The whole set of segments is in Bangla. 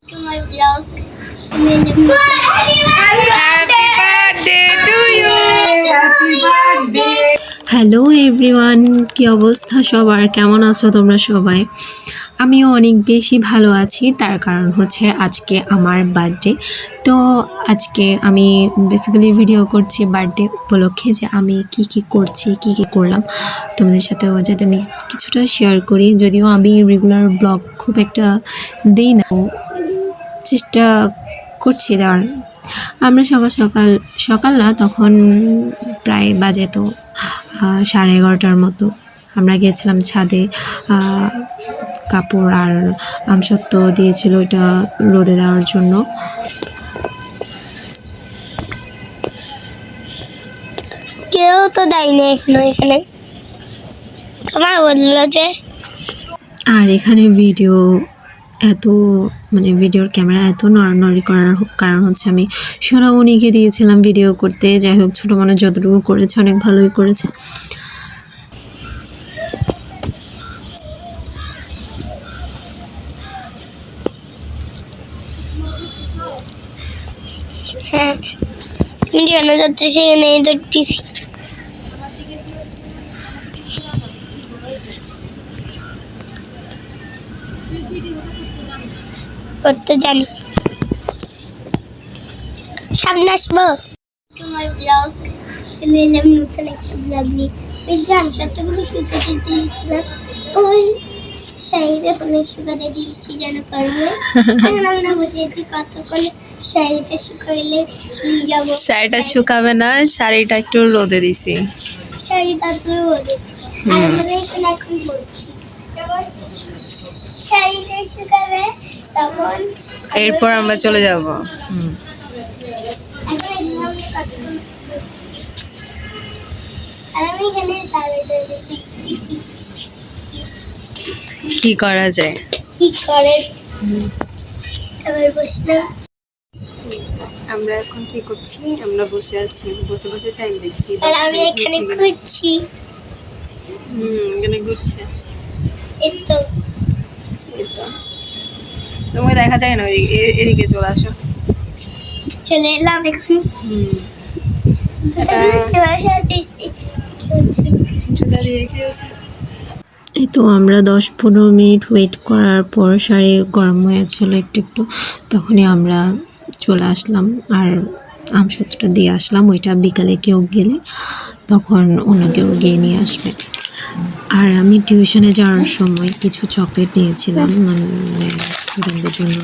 To my vlog. Happy birthday to you. Happy birthday. Hello everyone, কি অবস্থা সবার? কেমন আছো তোমরা সবাই? আমিও অনেক বেশি ভালো আছি। তার কারণ হচ্ছে আজকে আমার বার্থডে। তো আজকে আমি বেসিক্যালি ভিডিও করছি বার্থডে উপলক্ষে, যে আমি কি করছি, কি করলাম তোমাদের সাথেও যাতে আমি কিছুটা শেয়ার করি। যদিও আমি রেগুলার ব্লগ খুব একটা দিই না, চেষ্টা করছি দেওয়ার। আমরা সকাল না, তখন প্রায় বাজে তো 11:30টার মতো। আমরা গিয়েছিলাম ছাদে, কাপড় আর আমসত্ত্ব দিয়েছিল ওইটা রোদে দেওয়ার জন্য। কেউ তো দেয়নি এখনো এখানে, তোমার বললো যে। আর এখানে ভিডিওর ক্যামেরা এত নড়ানড়ি করার কারণ হচ্ছে আমি সোনামণিকে দিয়েছিলাম ভিডিও করতে। যাই হোক, ছোটো মানুষ যতটুকু করেছে অনেক ভালোই করেছে। হ্যাঁ, যেখানে যাচ্ছে সেখানে ধরতেছি। করতে জানি, সামনে আসবো। তোমার ব্লগ চলে এলাম, নতুন একটা ব্লগ নিয়ে। ওই যে আমি সত্যগুলো শুকাতে দিয়েছিলাম, ওই শাড়িটা ফোনে শুকাতে দিয়েছি যেন করবো। এখন আমরা বসে আছি কতক্ষণে শাড়িটা শুকাইলে নিয়ে যাবো। শাড়িটা শুকাবে না, শাড়িটা একটু রোদে দিছি। শাড়িটা তো রোদে, আর আমরা এখানে এখন বলছি যখন শাড়িটা শুকাবে তখন এরপর আমরা চলে যাব। কি করা যায়, কি করে এবার বসলাম। আমরা এখন কি করছি? আমরা বসে আছি, বসে বসে টাইম দেখছি। আর আমি এখানে ঘুরছি। এখানে ঘুরছে। এই তো তোমাকে দেখা যায় না, এদিকে চলে আসো। চলে এলাম এখন। এই তো আমরা 10-15 মিনিট ওয়েট করার পর শাড়ি গরম হয়েছিল একটু, তখনই আমরা চলে আসলাম। আর আমসত্ত্বটা দিয়ে আসলাম, ওইটা বিকালে কেউ গেলে তখন অন্য কেউ গিয়ে নিয়ে আসবে। আর আমি টিউশনে যাওয়ার সময় কিছু চকলেট নিয়েছিলাম, মানে স্টুডেন্টদের জন্য।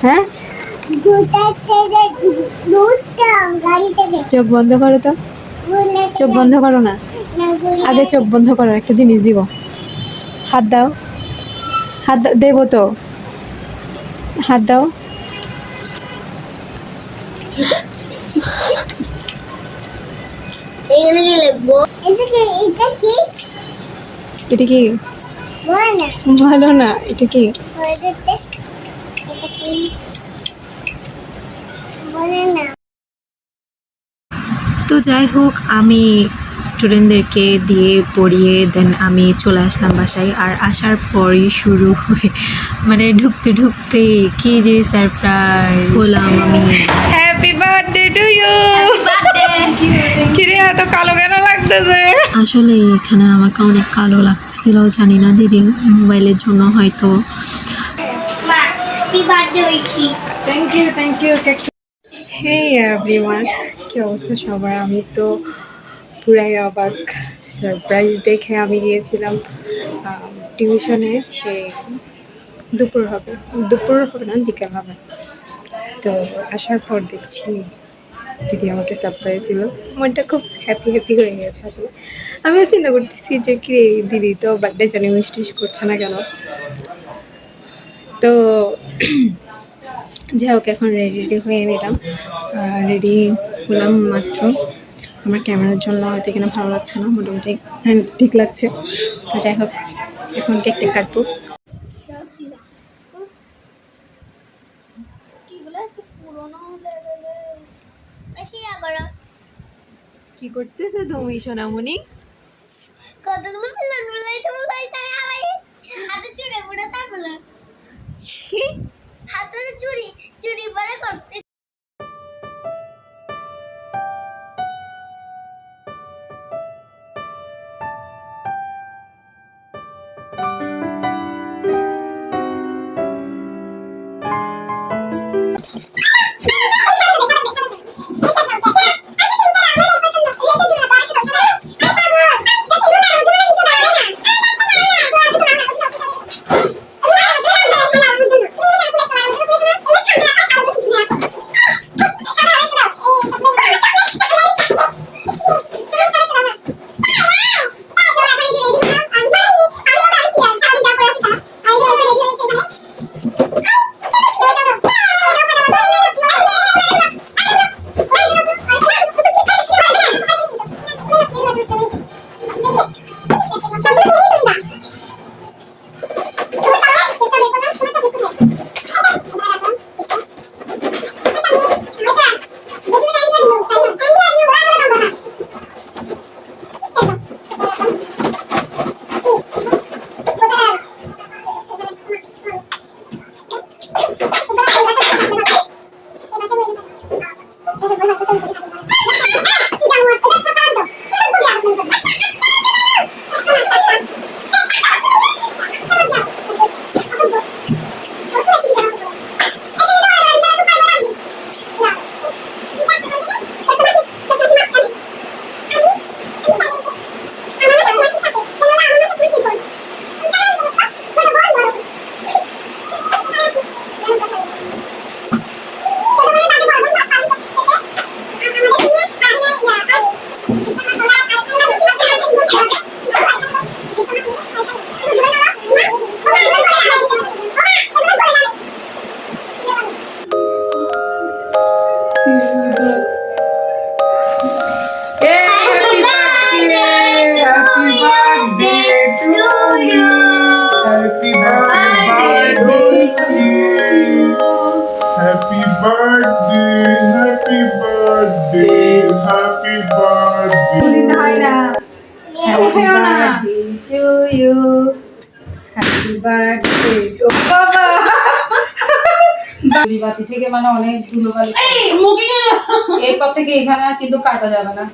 হ্যাঁ, চোখ বন্ধ করো তো, চোখ বন্ধ করো না, আগে চোখ বন্ধ করো। একটা জিনিস দিব, হাত দাও, দেবো তো, হাত দাও। এটা কি? ভালো না, এটা কি? তো যাই হোক, আমি স্টুডেন্টদেরকে দিয়ে পড়িয়ে দেন আমি চলে আসলাম বাসায়। আর আসার পরই শুরু হয়ে মানে ঢুকতে কি যে সারপ্রাইজ হলাম আমি। Happy birthday to you. কিরে এত কালো কেন লাগতেছে? আসলে এখানে আমাকে অনেক কালো লাগতেছিল, জানি না দিদি মোবাইলের জন্য হয়তো। Thank you. হে এভরিওয়ান, কি অবস্থা সবার? আমি তো পুরাই অবাক। সারপ্রাইজ দেখে আমি গিয়েছিলাম টিউশনে, সে দুপুর হবে না, বিকেল হবে। তো আসার পর দেখছি দিদি আমাকে সারপ্রাইজ দিল। মনটা খুব হ্যাপি হয়ে গেছে। আসলে আমিও চিন্তা করতেছি যে কি দিদি তো বার্থডে জানি উইশ করছে না কেন। তো যাই হোক, এখন রেডি হয়ে নিলাম। রেডি হলাম মাত্র। আমার ক্যামেরার জন্য হয়তো এখানে ভালো লাগছে না, মোটামুটি ঠিক লাগছে। তো যাই হোক, এখন কেকটা কাটবো। কি করতেছে তুমি সোনামণি? কতগুলো বুলাইতে আমার হাতে চুড়ি পড়ে তারপরে কি? হাতে চুড়ি চুড়ি পরে করতে Happy birthday, happy birthday, happy birthday. Happy birthday to you. Happy birthday to বাবা। বাতি থেকে মানে অনেক ধুলোবালি এরপর থেকে এখানে আর কিন্তু কাটা যাবে না।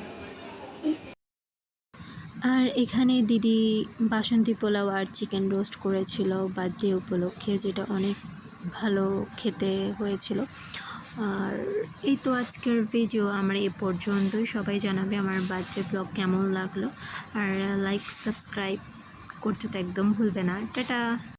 আর এখানে দিদি বাসন্তী পোলাও আর চিকেন রোস্ট করেছিল বার্থডে উপলক্ষে, যেটা অনেক ভালো খেতে হয়েছিল। আর এই তো আজকের ভিডিও আমার এ পর্যন্তই। সবাই জানাবে আমার বার্থডে ব্লগ কেমন লাগলো, আর লাইক সাবস্ক্রাইব করতে তো একদম ভুলবে না। টাটা।